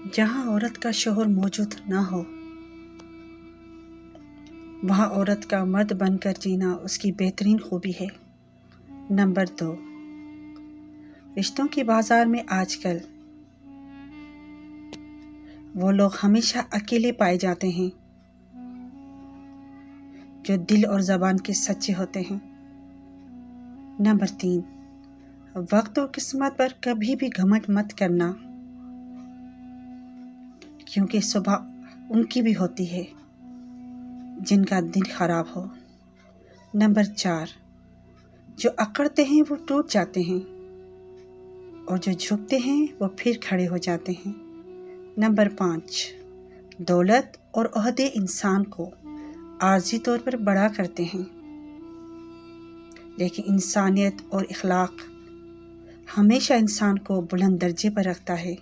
जहाँ औरत का शोहर मौजूद ना हो, वहाँ औरत का मर्द बनकर जीना उसकी बेहतरीन खूबी है। नंबर 2, रिश्तों के बाजार में आजकल वो लोग हमेशा अकेले पाए जाते हैं जो दिल और ज़बान के सच्चे होते हैं। नंबर 3, वक्त और किस्मत पर कभी भी घमंड मत करना, क्योंकि सुबह उनकी भी होती है जिनका दिन खराब हो। नंबर 4, जो अकड़ते हैं वो टूट जाते हैं और जो झुकते हैं वो फिर खड़े हो जाते हैं। नंबर 5, दौलत और ओहदे इंसान को आर्जी तौर पर बड़ा करते हैं, लेकिन इंसानियत और इखलाक हमेशा इंसान को बुलंद दर्जे पर रखता है।